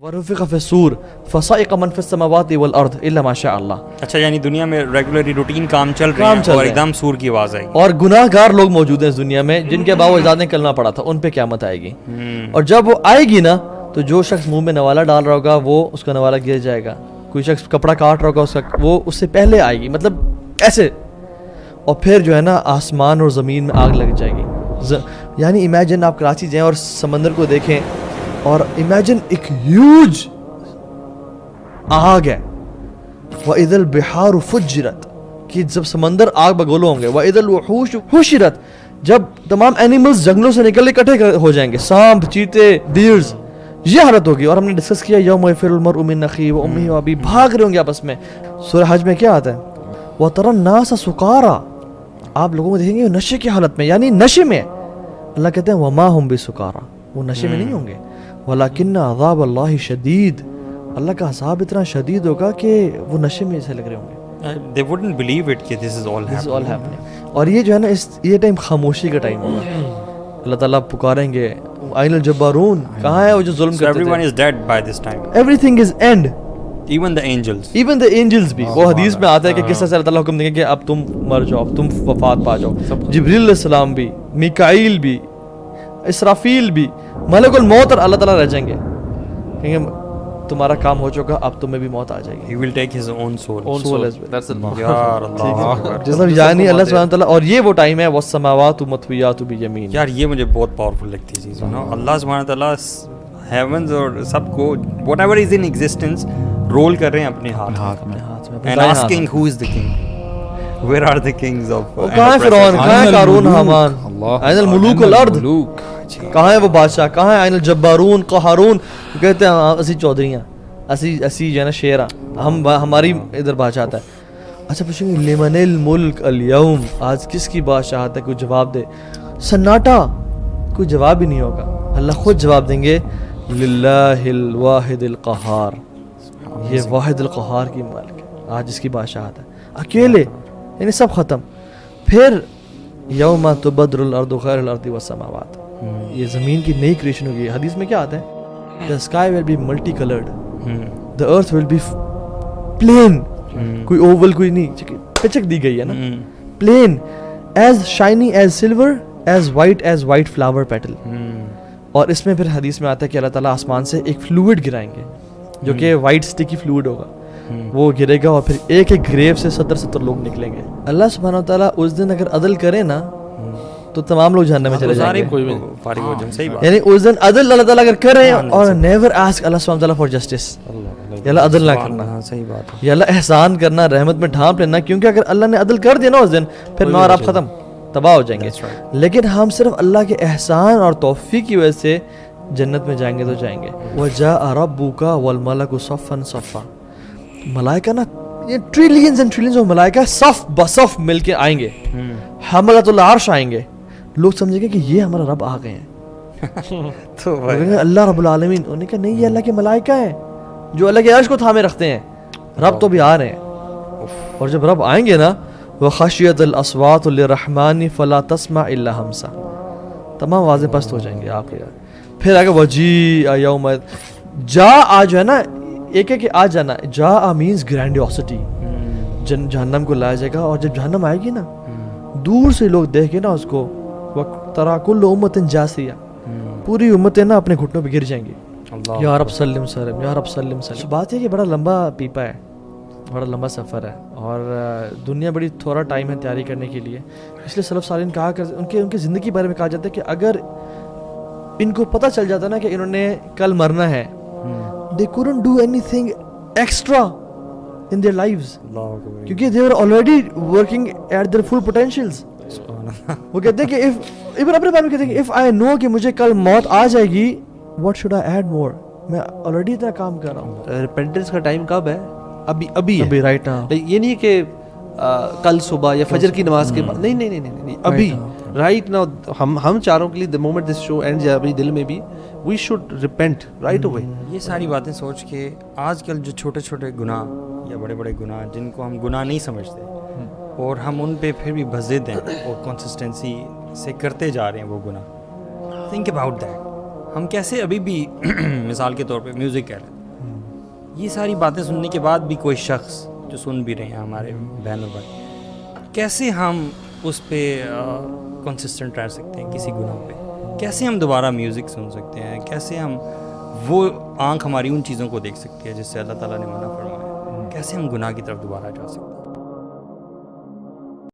ورفق فی الصور فصعق من فی السماوات والارض الا ما شاء اللہ. اچھا یعنی دنیا میں ریگولرلی روٹین کام چل رہے ہیں اور ایک دم سور کی آواز آئی. اور گناہ گار لوگ موجود ہیں اس دنیا میں جن کے باوجود نے کلمہ پڑھا تھا, ان پہ قیامت آئے گی. اور جب وہ آئے گی نا تو جو شخص منہ میں نوالا ڈال رہا ہوگا وہ اس کا نوالا گر جائے گا. کوئی شخص کپڑا کاٹ رہا ہوگا اس کا وہ اس سے پہلے آئے گی, مطلب ایسے. اور پھر جو ہے نا آسمان اور زمین میں آگ لگ جائے گی. یعنی امیجن آپ کراچی جائیں اور سمندر کو دیکھیں اور امیجن ایک ہیوج آگ ہے. وَإِذَا الْبِحَارُ فُجِّرَتْ کہ جب سمندر آگ بگولو ہوں گے. وَإِذَا الْوُحُوشُ حُشِرَتْ جب تمام اینیملز جنگلوں سے نکل کے اکٹھے ہو جائیں گے, سانپ, چیتے, ڈیرز, یہ حالت ہوگی. اور ہم نے ڈسکس کیا یوم یفر المرء من اخیہ وامہ وابیہ, بھاگ رہے ہوں گے آپس میں. سورہ حج میں کیا آتا ہے؟ وَتَرَى النَّاسَ سُکَارَى آپ لوگوں کو دیکھیں گے نشے کی حالت میں, یعنی نشے میں. اللہ کہتے ہیں وَمَا هُمْ بِسُکَارَى وہ نشے میں نہیں ہوں گے. وَلَكِنَّ عَذَابَ اللَّهِ شَدِيدٌ اللہ کا عذاب اتنا شدید ہوگا کہ وہ نشے میں ایسے لگ رہے ہوں گے. They wouldn't believe it کہ this is all happening. اور یہ جو ہے نا یہ ٹائم خاموشی کا ٹائم ہوگا. اللہ تعالیٰ پکاریں گے آئین الجبارون کہاں ہے وہ جو ظلم کرتے تھے. Everyone is dead by this time. Everything is end. Even the angels. Even the angels بھی. وہ حدیث میں آتا ہے کہ کس طرح سے اللہ تعالیٰ حکم دیں گے کہ اب تم مر جاؤ, اب تم وفات پا جاؤ. جبریل علیہ السلام بھی, میکائیل بھی, اسرافیل بھی, ملک الموت, اور اللہ تعالیٰ رہ جائیں گے کہیں گے تمہارا کام ہو چکا, اب تمہیں بھی موت آ جائے گی. He will take his own soul. That's it. یار اللہ اکبر. جس طرح یعنی اللہ سبحانہ وتعالیٰ, اور یہ وہ ٹائم ہے والسماوات مطویات بیمین. یار یہ مجھے بہت پاورفل لگتی ہے چیز نا. اللہ سبحانہ تعالیٰ ہیونز اور سب کو whatever is in existence rule کر رہے ہیں اپنے ہاتھ میں. And asking who is the king? Where are the kings of? کہاں ہے فرعون, کہاں ہے قارون, حامان, این الملوک الارض, کہاں ہے وہ بادشاہ, کہاں ہے این الجبارون قہارون. کہتے ہیں اسی چودھری ہیں, اسی جو ہے نا شیر ہم, ہماری ادھر بادشاہت ہے. اچھا پوچھیں گے لمن الملک اليوم آج کس کی بادشاہت ہے, کوئی جواب دے. سناٹا, کوئی جواب ہی نہیں ہوگا. اللہ خود جواب دیں گے للہ الواحد القہار, یہ واحد القہار کی مالک ہے آج اس کی بادشاہت ہے, اکیلے, یعنی سب ختم. پھر یوم تبدل الارض غیر الارض والسماوات, یہ زمین کی نئی کریشن ہوگی. حدیث میں کیا آتا ہے؟ The sky will be multicolored. The earth will be plain. کوئی اوول کوئی نہیں, پچک دی گئی ہے نا, plain, as shiny as silver, as white flower petal. اور اس میں پھر حدیث میں آتا ہے کہ اللہ تعالیٰ آسمان سے ایک فلوئڈ گرائیں گے جو کہ وائٹ اسٹکی فلوئڈ ہوگا, وہ گرے گا اور پھر ایک ایک گریو سے 70 لوگ نکلیں گے. اللہ سبحانہ وتعالیٰ اس دن اگر عدل کرے نا تو تمام لوگ جہنم میں چلے جائیں گے. کوئی بھی فارغ ہو جائیں. صحیح بات. یعنی اس دن عدل اللہ تعالیٰ اگر کرے اور نیور آسک اللہ سبحانہ وتعالیٰ فار جسٹس, یا اللہ عدل نہ کرنا, صحیح بات ہے, یا اللہ احسان کرنا, رحمت میں ڈھانپ لینا, کیونکہ اگر اللہ نے عدل کر دیا نا اس دن پھر میں اور آپ ختم, تباہ ہو جائیں گے. لیکن ہم صرف اللہ کے احسان اور توفیق کی وجہ سے جنت میں جائیں گے تو جائیں گے. وَجَاءَ رَبُّكَ وَالْمَلَكُ صَفًّا صَفًّا ملائکہ نا, یہ ٹریلینز اینڈ ٹریلینز آف ملائکہ صف بصف مل کے آئیں گے. حملۃ العرش آئیں گے. لوگ سمجھیں گے کہ یہ ہمارا رب آ گئے ہیں تو اللہ رب العالمین. انہوں نے کہا نہیں, یہ اللہ کے ملائکہ ہیں جو اللہ کے عرش کو تھامے رکھتے ہیں. رب تو بھی آ رہے ہیں, اور جب رب آئیں گے نا وَخَشِيَتِ الْأَصْوَاتُ لِلرَّحْمَنِ فَلَا تَسْمَعُ إِلَّا هَمْسًا تمام آوازیں پست ہو جائیں گے آپ کے. پھر آگے وَجِيءَ يَوْمَ جا جو ہے نا, ایک ہے کہ آ جانا, جا مینز گرینڈیوسٹی, جہنم کو لایا جائے گا. اور جب جہنم آئے گی نا دور سے لوگ دیکھ کے نا اس کو تَرَى كُلُّ أُمَّةٍ جَاثِيَةٍ پوری امتیں نا اپنے گھٹنوں پہ گر جائیں گی. یا رب سلم سلم, یا رب سلم سلم. بات ہے کہ بڑا لمبا پیپا ہے, بڑا لمبا سفر ہے, اور دنیا بڑی تھوڑا ٹائم ہے تیاری کرنے کے لیے. اس لیے سلف صالحین کہا کر ان کی زندگی کے بارے میں کہا جاتا ہے کہ اگر ان کو پتہ چل جاتا نا کہ انہوں نے کل مرنا ہے, they couldn't do anything extra in their lives کیونکہ they were already working at their full potentials. وہ کہتے ہیں کہ اپنے بارے میں کہتے ہیں کہ if I know کہ مجھے کل موت آ جائے گی what should I add more, میں already اتنا کام کر رہا ہوں. ریپینٹنس کا ٹائم کب ہے؟ ابھی رائٹ نا. یہ نہیں کہ کل صبح یا فجر کی نماز کے بعد, نہیں, ابھی رائٹ نا. ہم چاروں کے لیے the moment this show ends, یا ابھی دل میں بھی we should repent right away. یہ ساری باتیں سوچ کے آج کل جو چھوٹے چھوٹے گناہ یا بڑے بڑے گناہ جن کو ہم گناہ نہیں سمجھتے اور ہم ان پہ پھر بھی بھزد ہیں اور کنسسٹنسی سے کرتے جا رہے ہیں وہ گناہ. Think about that. ہم کیسے ابھی بھی مثال کے طور پہ میوزک کہہ لیں، یہ ساری باتیں سننے کے بعد بھی کوئی شخص جو سن بھی رہے ہیں ہمارے بہنوں بھائی، کیسے ہم اس پہ کنسسٹنٹ رہ سکتے ہیں کسی گناہ پہ؟ کیسے ہم دوبارہ میوزک سن سکتے ہیں؟ کیسے ہم وہ آنکھ ہماری ان چیزوں کو دیکھ سکتی ہے جس سے اللہ تعالیٰ نے منع فرمایا؟ کیسے ہم گناہ کی طرف دوبارہ جا سکتے ہیں؟